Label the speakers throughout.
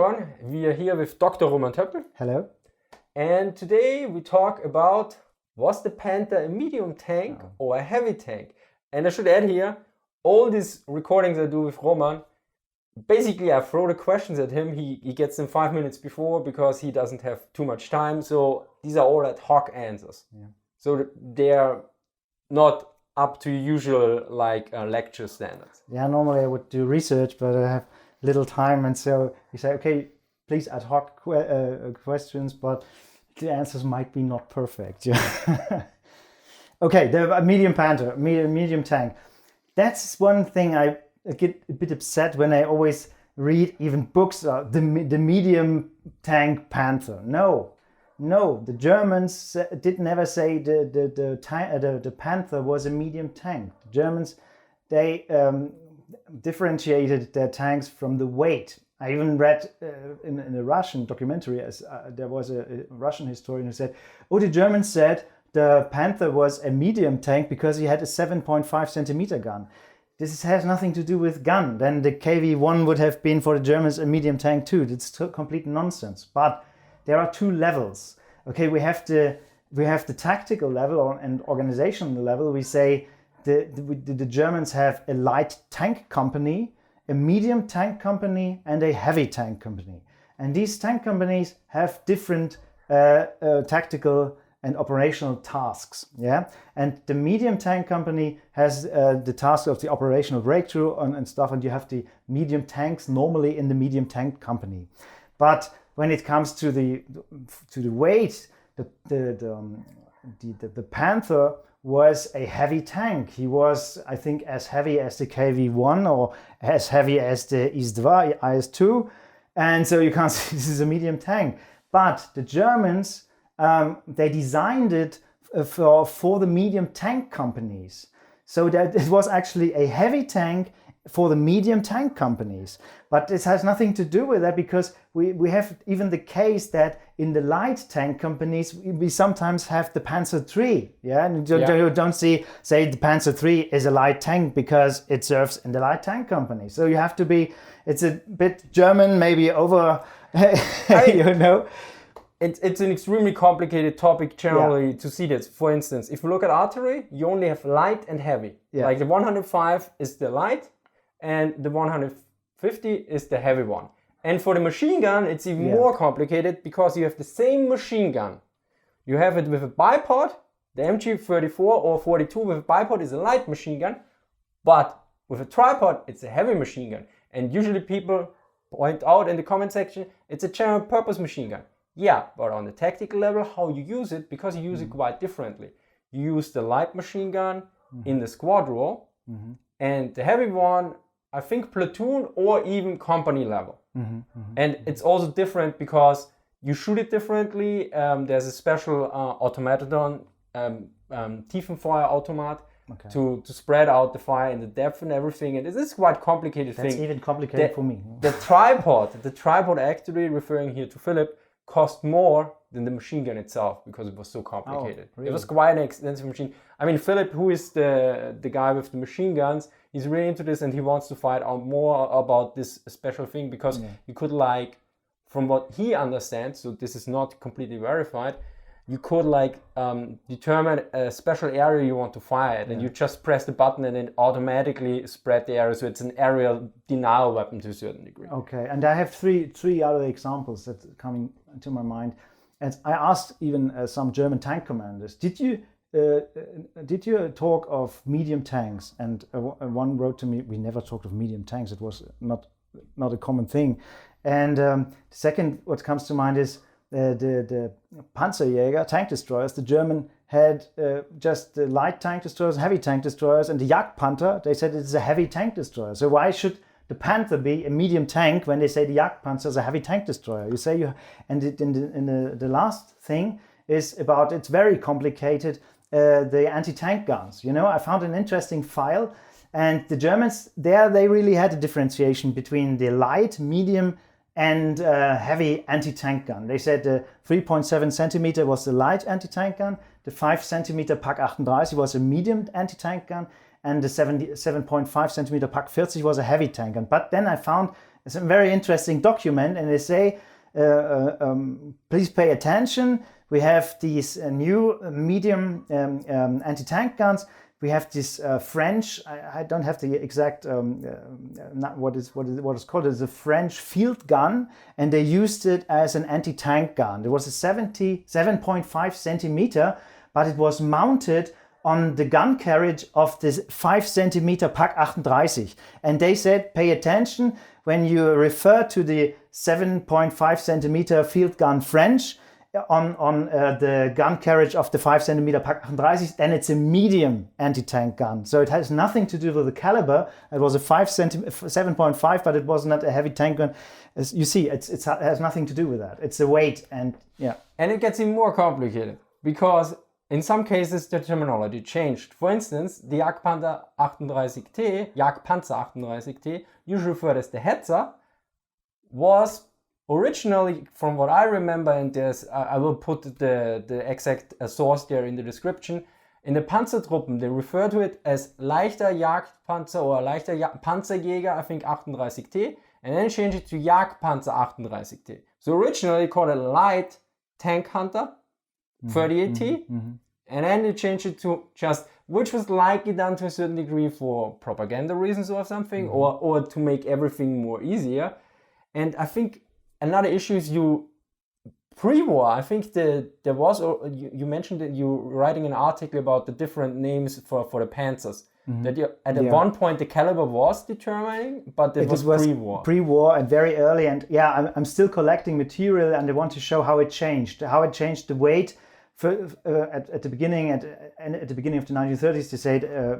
Speaker 1: everyone. We are here with Dr. Roman Töppel.
Speaker 2: Hello.
Speaker 1: And today we talk about, was the Panther a medium tank or a heavy tank? And I should add here, all these recordings I do with Roman, basically I throw the questions at him. He gets them 5 minutes before because he doesn't have too much time. So these are all ad hoc answers. Yeah. So they're not up to usual lecture standards.
Speaker 2: Yeah, normally I would do research, but I have little time, and so you say, okay, please ad hoc questions, but the answers might be not perfect. Yeah. Okay, the medium Panther, medium tank. That's one thing I get a bit upset when I always read even books. The medium tank Panther. No, the Germans did never say the Panther was a medium tank. The Germans, they differentiated their tanks from the weight. I even read in a Russian documentary, there was a Russian historian who said, the Germans said the Panther was a medium tank because he had a 7.5 centimeter gun. This has nothing to do with gun. Then the KV-1 would have been for the Germans a medium tank too. It's complete nonsense. But there are two levels. Okay, we have the tactical level and organizational level. We say the Germans have a light tank company, a medium tank company, and a heavy tank company. And these tank companies have different tactical and operational tasks. Yeah, and the medium tank company has the task of the operational breakthrough and stuff, and you have the medium tanks normally in the medium tank company. But when it comes to the weight, the Panther was a heavy tank. He was, I think, as heavy as the KV-1 or as heavy as the IS-2, and so you can't say this is a medium tank. But the Germans, they designed it for the medium tank companies, so that it was actually a heavy tank for the medium tank companies. But this has nothing to do with that, because we have even the case that in the light tank companies we sometimes have the Panzer III. Yeah, and you don't say the Panzer III is a light tank because it serves in the light tank company. So you have to be, it's a bit German, maybe over, you know.
Speaker 1: It's an extremely complicated topic generally to see this. For instance, if you look at artillery, you only have light and heavy. Yeah. Like the 105 is the light, and the 150 is the heavy one. And for the machine gun, it's even more complicated, because you have the same machine gun. You have it with a bipod. The MG34 or 42 with a bipod is a light machine gun, but with a tripod, it's a heavy machine gun. And usually people point out in the comment section, it's a general purpose machine gun. Yeah, but on the tactical level, how you use it, because you use it quite differently. You use the light machine gun in the squad role, and the heavy one, I think platoon or even company level. And it's also different because you shoot it differently. There's a special automaton, Tiefenfeuer automat, to spread out the fire and the depth and everything. And this is quite complicated thing.
Speaker 2: That's even complicated for me.
Speaker 1: The tripod actually, referring here to Philip, cost more than the machine gun itself because it was so complicated. Really? It was quite an extensive machine. I mean, Philip, who is the guy with the machine guns, he's really into this, and he wants to find out more about this special thing, because you could, from what he understands, so this is not completely verified, you could determine a special area you want to fire at, and you just press the button and it automatically spread the area. So it's an aerial denial weapon to a certain degree. Okay,
Speaker 2: and I have three other examples that are coming to my mind. And I asked even some German tank commanders, did you talk of medium tanks? And one wrote to me, we never talked of medium tanks. It was not a common thing. And second, what comes to mind is the Panzerjäger tank destroyers. The German had just the light tank destroyers, heavy tank destroyers, and the Jagdpanther, they said it's a heavy tank destroyer. So why should the Panther be a medium tank when they say the Jagdpanzer is a heavy tank destroyer? You say the last thing is about, it's very complicated, the anti-tank guns. You know, I found an interesting file, and the Germans there, they really had a differentiation between the light, medium, and heavy anti-tank gun. They said the 3.7 centimeter was the light anti-tank gun, the 5 centimeter Pak 38 was a medium anti-tank gun, and the 7.5 centimeter Pak 40 was a heavy tank gun. But then I found It's a very interesting document, and they say, please pay attention. We have these new medium anti-tank guns. We have this French. I don't have the exact what is called. It's a French field gun, and they used it as an anti-tank gun. It was a 7.5 centimeter, but it was mounted on the gun carriage of this 5 centimeter Pak 38. And they said, pay attention when you refer to the 7.5 centimeter field gun French on the gun carriage of the 5 centimeter Pak 38, then it's a medium anti-tank gun. So it has nothing to do with the caliber. It was a 7.5, but it was not a heavy tank gun. As you see, it has nothing to do with that. It's the weight and yeah.
Speaker 1: And it gets even more complicated because in some cases the terminology changed. For instance, the Jagdpanzer 38T, usually referred as the Hetzer, was originally, from what I remember, and I will put the exact source there in the description, in the Panzertruppen, they refer to it as leichter Jagdpanzer or leichter Panzerjäger, I think 38T, and then change it to Jagdpanzer 38T. So originally they called it light tank hunter 38T, and then they changed it to just, which was likely done to a certain degree for propaganda reasons or something, or to make everything more easier. And I think another issue is pre-war, I think there was, you mentioned that you were writing an article about the different names for the Panzers. That at one point the caliber was determining, but it was pre-war.
Speaker 2: Pre-war and very early, and yeah, I'm still collecting material, and I want to show how it changed the weight. At the beginning of the 1930s, they said a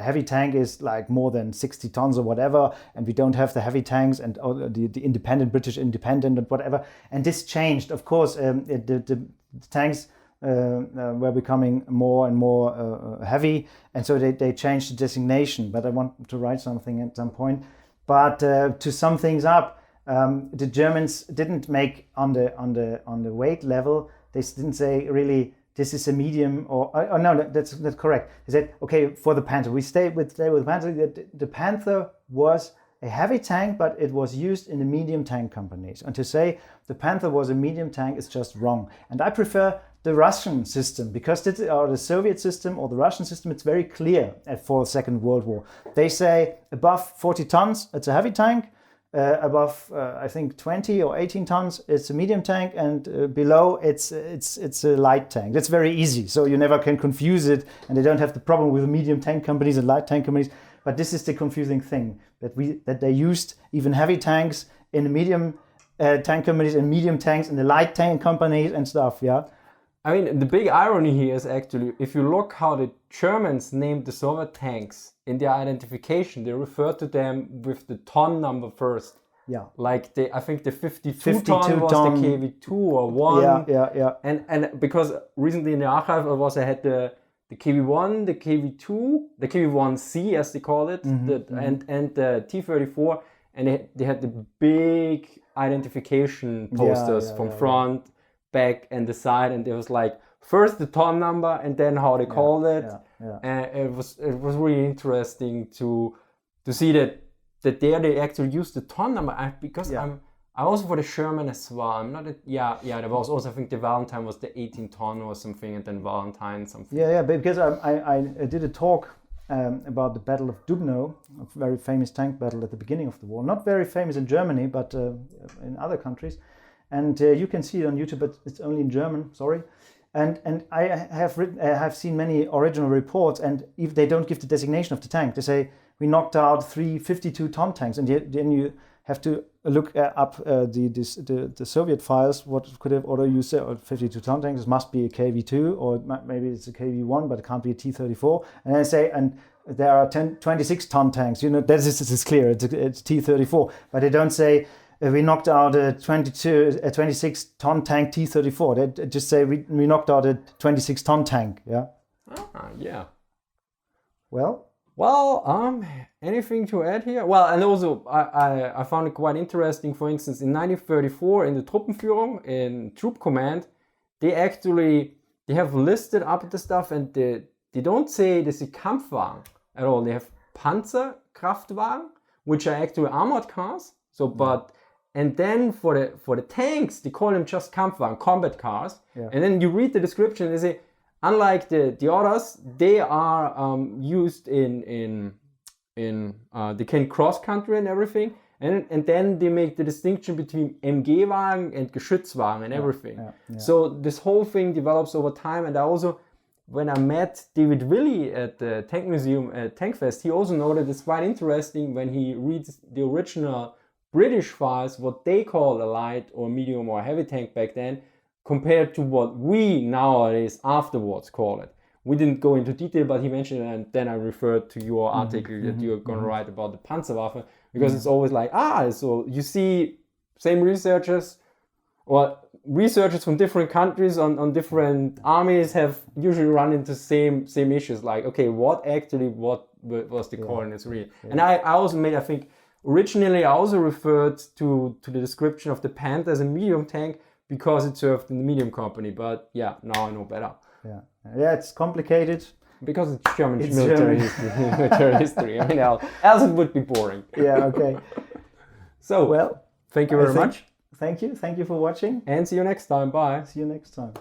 Speaker 2: heavy tank is like more than 60 tons or whatever, and we don't have the heavy tanks and the independent British independent and whatever. And this changed, of course. The tanks were becoming more and more heavy, and so they changed the designation. But I want to write something at some point. But to sum things up, the Germans didn't make on the weight level. They didn't say really this is a medium or no, that's correct. They said okay, for the Panther, we stay with the Panther. The Panther was a heavy tank, but it was used in the medium tank companies. And to say the Panther was a medium tank is just wrong. And I prefer the Russian system because the Soviet system or the Russian system, it's very clear for the Second World War. They say above 40 tons, it's a heavy tank. Above, I think 20 or 18 tons, it's a medium tank, and below it's a light tank. That's very easy, so you never can confuse it, and they don't have the problem with medium tank companies and light tank companies. But this is the confusing thing that they used even heavy tanks in the medium tank companies and medium tanks in the light tank companies and stuff. Yeah.
Speaker 1: I mean, the big irony here is actually, if you look how the Germans named the Soviet tanks in their identification, they refer to them with the ton number first.
Speaker 2: Yeah.
Speaker 1: Like I think the 52 ton was the KV2 or 1.
Speaker 2: Yeah.
Speaker 1: And because recently in the archive I had the KV1, the KV2, the KV1C as they call it, and the T-34, and they had the big identification posters from front, back and the side, and it was like first the ton number and then how they called it. And it was really interesting to see that there they actually used the ton number. I also for the Sherman as well. I'm not there was also, I think the Valentine was the 18 ton or something, and then Valentine something.
Speaker 2: Yeah, because I did a talk about the Battle of Dubno, a very famous tank battle at the beginning of the war. Not very famous in Germany, but in other countries. And you can see it on YouTube, but it's only in German. Sorry. And I have seen many original reports, and if they don't give the designation of the tank, they say we knocked out 3 52-ton tanks, and then you have to look up the Soviet files. What could have order you say? 52-ton tanks? It must be a KV2, or maybe it's a KV1, but it can't be a T-34. And then they say, and there are 26-ton tanks. You know, this is clear. It's T-34, but they don't say. We knocked out a 26-ton tank T-34. They just say we knocked out a 26-ton tank. Yeah.
Speaker 1: Yeah.
Speaker 2: Well,
Speaker 1: anything to add here? Well, and also I found it quite interesting. For instance, in 1934, in the Truppenführung, in Troop Command, they have listed up the stuff, and they don't say this is Kampfwagen at all. They have Panzerkampfwagen, which are actually armored cars. So, but and then for the tanks, they call them just Kampfwagen, combat cars. Yeah. And then you read the description, they say, unlike the others, they are used in they can cross country and everything. And then they make the distinction between MG-Wagen and Geschützwagen and everything. So this whole thing develops over time. And I also, when I met David Willey at the Tank Museum at Tankfest, he also noted it's quite interesting when he reads the original British files, what they call a light or medium or heavy tank back then, compared to what we nowadays afterwards call it. We didn't go into detail, but he mentioned it, and then I referred to your article that you're going to write about the Panzerwaffe, because it's always like, so you see same researchers or researchers from different countries on different armies have usually run into same issues, like, okay, what was the coordinates really? And I also made, I think, originally I also referred to the description of the Panther as a medium tank because it served in the medium company, but now I know better.
Speaker 2: Yeah, it's complicated.
Speaker 1: Because it's German military history. I mean, else it would be boring.
Speaker 2: Yeah, okay.
Speaker 1: So, well, thank you very much.
Speaker 2: Thank you for watching.
Speaker 1: And see you next time. Bye.
Speaker 2: See you next time.